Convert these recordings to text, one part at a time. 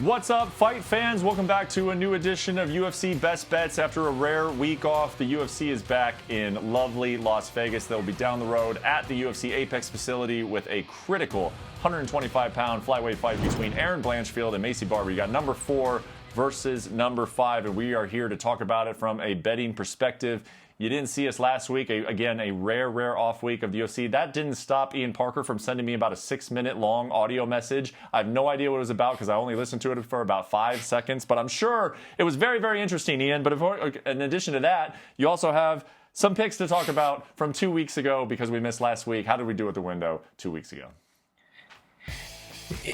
What's up, fight fans? Welcome back to a new edition of UFC Best Bets. After a rare week off, the UFC is back in lovely Las Vegas. They'll be down the road at the UFC Apex facility with a critical 125-pound flyweight fight between Erin Blanchfield and Maycee Barber. You got number 4 versus number 5, and we are here to talk about it from a betting perspective. You didn't see us last week. Again, a rare off week of the UFC. That didn't stop Ian Parker from sending me about a 6-minute long audio message. I have no idea what it was about because I only listened to it for about 5 seconds, but I'm sure it was very interesting, Ian. But in addition to that, you also have some picks to talk about from 2 weeks ago because we missed last week. How did we do at the window 2 weeks ago?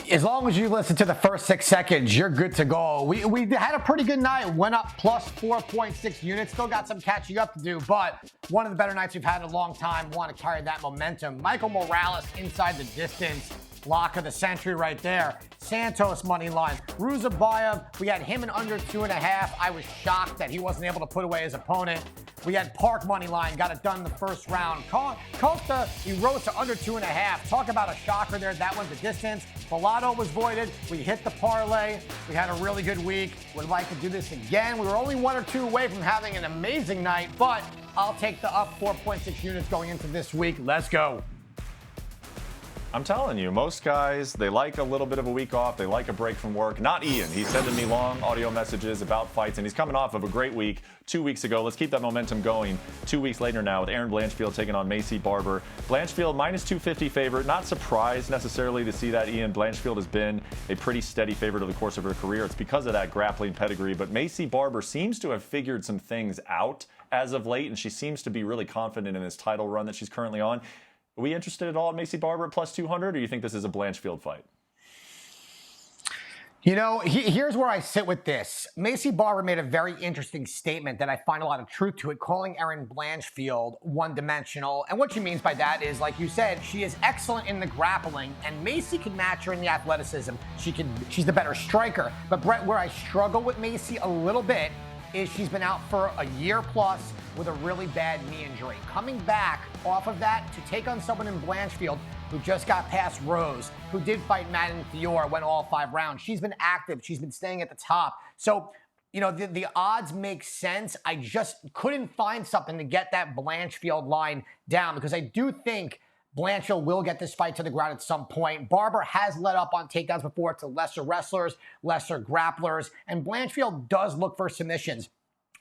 As long as you listen to the first 6 seconds, you're good to go. We had a pretty good night. Went up plus 4.6 units. Still got some catching up to do, but one of the better nights we've had in a long time. Want to carry that momentum. Michael Morales inside the distance. Lock of the century right there. Santos money line. Ruzabayev, we had him in under 2.5. I was shocked that he wasn't able to put away his opponent. We had Park money line, got it done in the first round. Costa, he rose to under 2.5. Talk about a shocker there. That went the distance. Villado was voided. We hit the parlay. We had a really good week. Would like to do this again. We were only 1 or 2 away from having an amazing night, but I'll take the up 4.6 units going into this week. Let's go. I'm telling you, most guys, they like a little bit of a week off. They like a break from work. Not Ian. He's sending me long audio messages about fights, and he's coming off of a great week 2 weeks ago. Let's keep that momentum going 2 weeks later now with Erin Blanchfield taking on Maycee Barber. Blanchfield, minus 250 favorite. Not surprised necessarily to see that, Ian. Blanchfield has been a pretty steady favorite over the course of her career. It's because of that grappling pedigree, but Maycee Barber seems to have figured some things out as of late, and she seems to be really confident in this title run that she's currently on. Are we interested at all in Maycee Barber at plus 200, or do you think this is a Blanchfield fight? You know, here's where I sit with this. Maycee Barber made a very interesting statement that I find a lot of truth to it, calling Erin Blanchfield one-dimensional. And what she means by that is, like you said, she is excellent in the grappling, and Maycee can match her in the athleticism. She's the better striker. But Brett, where I struggle with Maycee a little bit is she's been out for a year plus with a really bad knee injury. Coming back off of that to take on someone in Blanchfield who just got past Rose, who did fight Madden Fior, went all 5 rounds. She's been active. She's been staying at the top. So, you know, the odds make sense. I just couldn't find something to get that Blanchfield line down because I do think Blanchfield will get this fight to the ground at some point. Barber has let up on takedowns before to lesser wrestlers, lesser grapplers, and Blanchfield does look for submissions.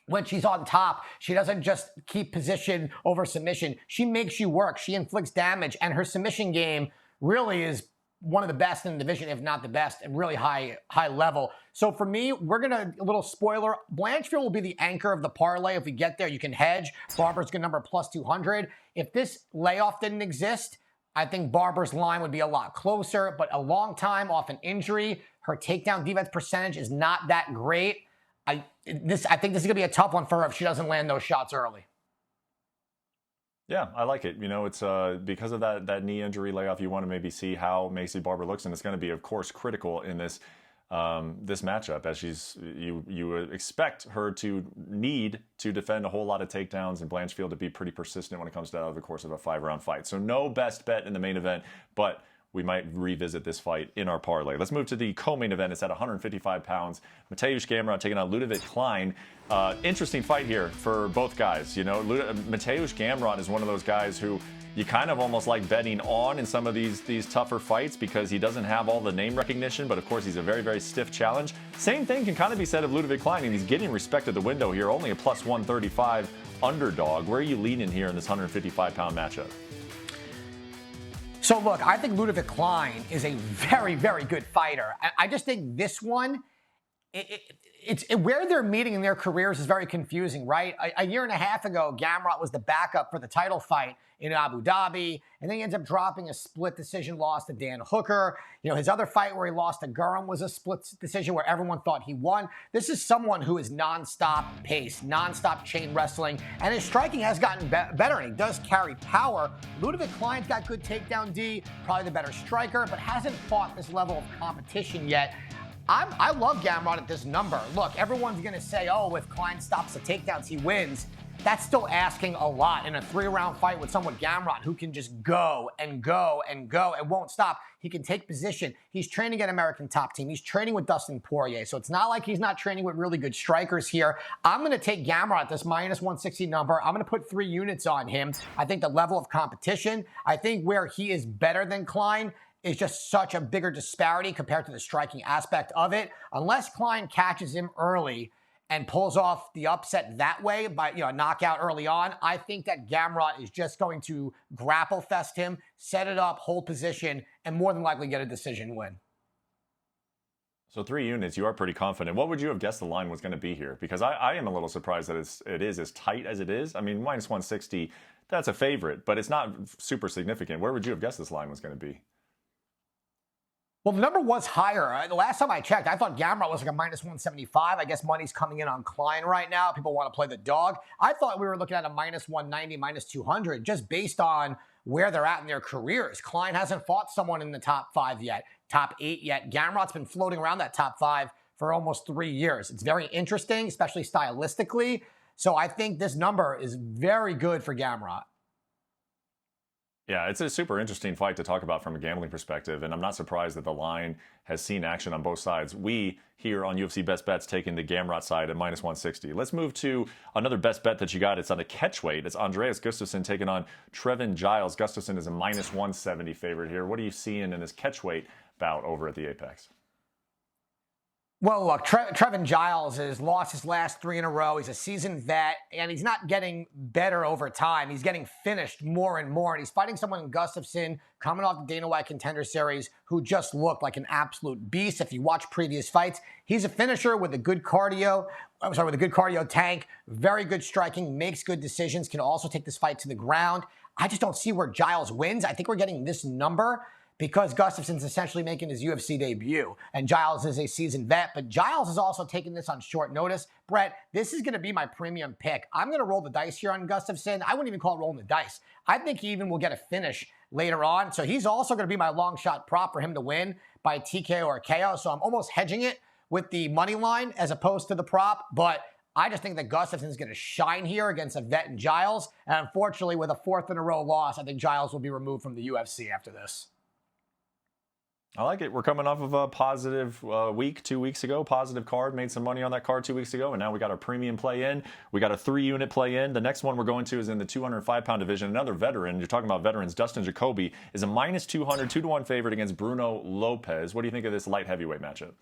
When she's on top, she doesn't just keep position over submission. She makes you work. She inflicts damage, and her submission game really is one of the best in the division, if not the best, and really high level. So for me, we're going to, a little spoiler, Blanchfield will be the anchor of the parlay. If we get there, you can hedge. Barber's good number plus 200. If this layoff didn't exist, I think Barber's line would be a lot closer, but a long time off an injury. Her takedown defense percentage is not that great. I think this is going to be a tough one for her if she doesn't land those shots early. Yeah, I like it. You know, it's because of that knee injury layoff, you want to maybe see how Maycee Barber looks, and it's going to be, of course, critical in this this matchup, as you expect her to need to defend a whole lot of takedowns and Blanchfield to be pretty persistent when it comes to that over the course of a 5-round fight. So no best bet in the main event, but we might revisit this fight in our parlay. Let's move to the co-main event. It's at 155 pounds. Mateusz Gamron taking on Levit Klein. Interesting fight here for both guys. You know, Mateusz Gamron is one of those guys who you kind of almost like betting on in some of these tougher fights because he doesn't have all the name recognition, but of course he's a very stiff challenge. Same thing can kind of be said of Levit Klein, and he's getting respect at the window here, only a plus 135 underdog. Where are you leaning here in this 155-pound matchup? So look, I think Levit Klein is a very good fighter. I just think this one, it's where they're meeting in their careers is very confusing, right? A year and a half ago, Gamron was the backup for the title fight in Abu Dhabi, and then he ends up dropping a split decision loss to Dan Hooker. You know, his other fight where he lost to Gamron was a split decision where everyone thought he won. This is someone who is nonstop pace, nonstop chain wrestling, and his striking has gotten better, and he does carry power. Levit Klein's got good takedown D, probably the better striker, but hasn't fought this level of competition yet. I love Gamron at this number. Look, everyone's going to say, oh, if Klein stops the takedowns, he wins. that's still asking a lot in a 3-round fight with someone Gamron who can just go and go and go and won't stop. He can take position. He's training at American Top Team. He's training with Dustin Poirier. So it's not like he's not training with really good strikers here. I'm going to take Gamron at this minus 160 number. I'm going to put 3 units on him. I think the level of competition, I think where he is better than Klein is just such a bigger disparity compared to the striking aspect of it. Unless Klein catches him early and pulls off the upset that way by a knockout early on, I think that Gamron is just going to grapple fest him, set it up, hold position, and more than likely get a decision win. So 3 units, you are pretty confident. What would you have guessed the line was going to be here? Because I am a little surprised that it is as tight as it is. I mean, minus 160, that's a favorite, but it's not super significant. Where would you have guessed this line was going to be? Well, the number was higher. The last time I checked, I thought Gamron was like a minus 175. I guess money's coming in on Klein right now. People want to play the dog. I thought we were looking at a minus 190, minus 200, just based on where they're at in their careers. Klein hasn't fought someone in the top 5 yet, top 8 yet. Gamron's been floating around that top 5 for almost 3 years. It's very interesting, especially stylistically. So I think this number is very good for Gamron. Yeah, it's a super interesting fight to talk about from a gambling perspective, and I'm not surprised that the line has seen action on both sides. We here on UFC Best Bets taking the Gamrot side at minus 160. Let's move to another best bet that you got. It's on the catch weight. It's Andreas Gustoson taking on Trevan Giles. Gustoson is a minus 170 favorite here. What are you seeing in this catch weight bout over at the Apex? Well, look, Trevan Giles has lost his last 3 in a row. He's a seasoned vet, and he's not getting better over time. He's getting finished more and more, and he's fighting someone in Gustoson coming off the Dana White Contender Series who just looked like an absolute beast. If you watch previous fights, he's a finisher with a good cardio. With a good cardio tank, very good striking, makes good decisions, can also take this fight to the ground. I just don't see where Giles wins. I think we're getting this number because Gustafson's essentially making his UFC debut, and Giles is a seasoned vet, but Giles is also taking this on short notice. Brett, this is going to be my premium pick. I'm going to roll the dice here on Gustafson. I wouldn't even call it rolling the dice. I think he even will get a finish later on, so he's also going to be my long shot prop for him to win by TKO or KO, so I'm almost hedging it with the money line as opposed to the prop, but I just think that Gustafson's going to shine here against a vet in Giles, and unfortunately, with a 4th in a row loss, I think Giles will be removed from the UFC after this. I like it. We're coming off of a positive week 2 weeks ago. Positive card. Made some money on that card 2 weeks ago. And now we got our premium play in. We got a 3-unit play in. The next one we're going to is in the 205-pound division. Another veteran. You're talking about veterans. Dustin Jacobe is a minus 200, 2-1 favorite against Bruno Lopez. What do you think of this light heavyweight matchup?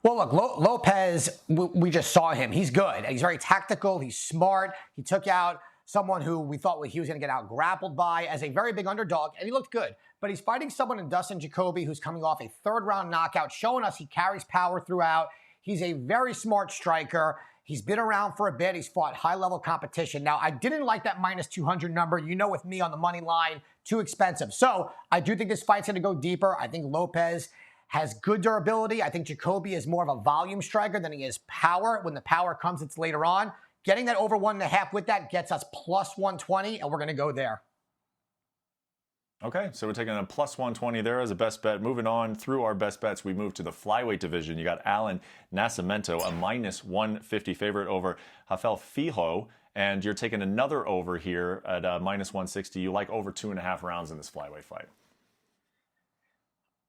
Well, look, Lopez, we just saw him. He's good. He's very tactical. He's smart. He took out someone who we thought he was going to get out grappled by as a very big underdog, and he looked good. But he's fighting someone in Dustin Jacobe who's coming off a 3rd-round knockout, showing us he carries power throughout. He's a very smart striker. He's been around for a bit. He's fought high-level competition. Now, I didn't like that minus 200 number. You know, with me on the money line, too expensive. So I do think this fight's going to go deeper. I think Lopez has good durability. I think Jacobe is more of a volume striker than he is power. When the power comes, it's later on. Getting that over 1.5 with that gets us plus 120, and we're going to go there. Okay, so we're taking a plus 120 there as a best bet. Moving on through our best bets, we move to the flyweight division. You got Allan Nascimento, a minus 150 favorite over Hafel Fihjo, and you're taking another over here at minus 160. You like over 2.5 rounds in this flyweight fight.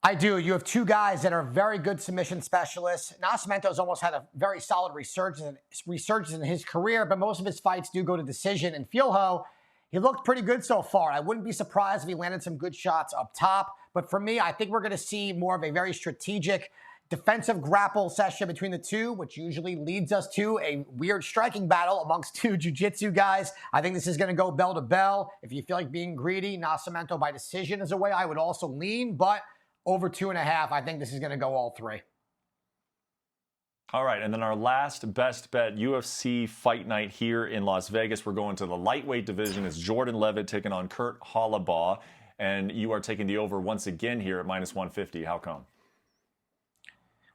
I do. You have 2 guys that are very good submission specialists. Nascimento's almost had a very solid resurgence in his career, but most of his fights do go to decision. And Fihjo, he looked pretty good so far. I wouldn't be surprised if he landed some good shots up top. But for me, I think we're going to see more of a very strategic defensive grapple session between the two, which usually leads us to a weird striking battle amongst 2 jiu-jitsu guys. I think this is going to go bell to bell. If you feel like being greedy, Nascimento by decision is a way I would also lean, but over 2.5, I think this is going to go all 3. All right, and then our last best bet, UFC Fight Night here in Las Vegas. We're going to the lightweight division. It's Jordan Levit taking on Kurt Holobaugh, and you are taking the over once again here at minus 150. How come?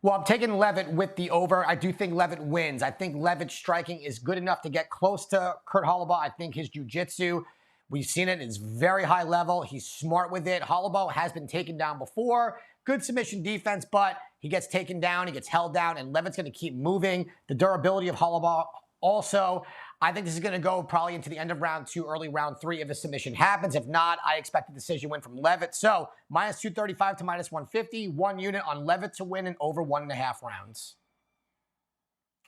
Well, I'm taking Levit with the over. I do think Levit wins. I think Levit's striking is good enough to get close to Kurt Holobaugh. I think his jiu-jitsu, we've seen it. It's very high level. He's smart with it. Holobaugh has been taken down before. Good submission defense, but he gets taken down. He gets held down, and Levit's going to keep moving. The durability of Holobaugh also. I think this is going to go probably into the end of round 2, early round 3 if a submission happens. If not, I expect a decision win from Levit. So minus 235 to minus 150, 1 unit on Levit to win in over 1.5 rounds.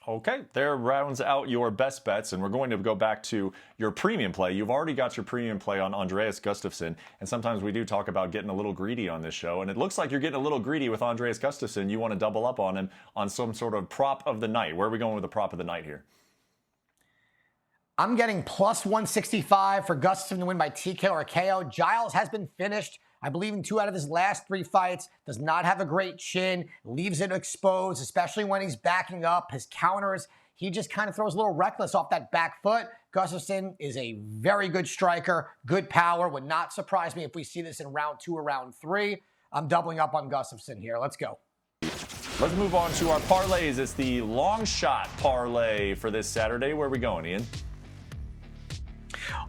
Okay, there rounds out your best bets, and we're going to go back to your premium play. You've already got your premium play on Andreas Gustoson, and sometimes we do talk about getting a little greedy on this show, and it looks like you're getting a little greedy with Andreas Gustoson. You want to double up on him on some sort of prop of the night. Where are we going with the prop of the night here? I'm getting plus 165 for Gustoson to win by TKO or KO. Giles has been finished, I believe, in 2 out of his last 3 fights. Does not have a great chin. Leaves it exposed, especially when he's backing up. His counters, he just kind of throws a little reckless off that back foot. Gustoson is a very good striker, good power. Would not surprise me if we see this in round 2 or round 3. I'm doubling up on Gustoson here. Let's go. Let's move on to our parlays. It's the long shot parlay for this Saturday. Where are we going, Ian?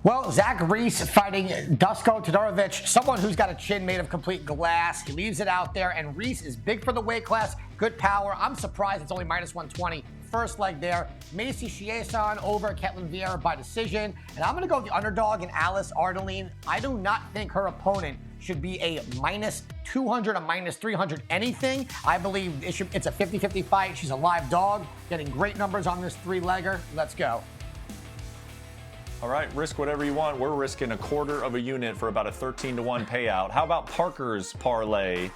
Well, Zach Reese fighting Dusko Todorovic, someone who's got a chin made of complete glass. He leaves it out there, and Reese is big for the weight class, good power. I'm surprised it's only minus 120. First leg there. Maycee Barber over Ketlin Vieira by decision. And I'm going to go with the underdog in Alice Ardeline. I do not think her opponent should be a minus 200, a minus 300, anything. I believe it's a 50-50 fight. She's a live dog, getting great numbers on this 3-legger. Let's go. All right, risk whatever you want. We're risking a quarter of a unit for about a 13-to-1 payout. How about Parker's parlay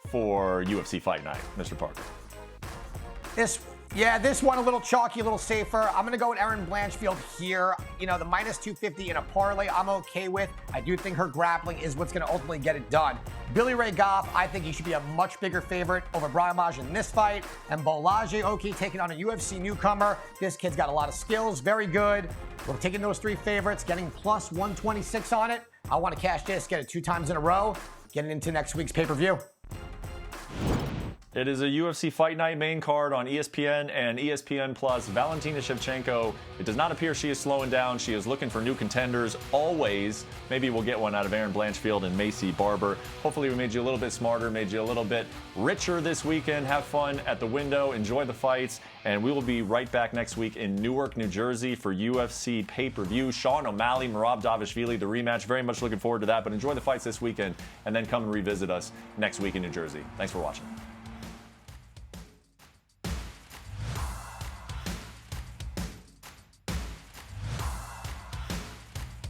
for UFC Fight Night, Mr. Parker? This one a little chalky, a little safer. I'm going to go with Erin Blanchfield here. You know, the minus 250 in a parlay I'm okay with. I do think her grappling is what's going to ultimately get it done. Billy Ray Goff, I think he should be a much bigger favorite over Brian Maj in this fight. And Bolaji Oki taking on a UFC newcomer. This kid's got a lot of skills, very good. We're taking those 3 favorites, getting plus 126 on it. I want to cash this, get it 2 times in a row, get it into next week's pay-per-view. It is a UFC Fight Night main card on ESPN and ESPN Plus. Valentina Shevchenko, it does not appear she is slowing down. She is looking for new contenders always. Maybe we'll get one out of Erin Blanchfield and Maycee Barber. Hopefully we made you a little bit smarter, made you a little bit richer this weekend. Have fun at the window, enjoy the fights, and we will be right back next week in Newark, New Jersey for UFC pay-per-view. Sean O'Malley, Merab Dvalishvili, the rematch. Very much looking forward to that, but enjoy the fights this weekend and then come and revisit us next week in New Jersey. Thanks for watching.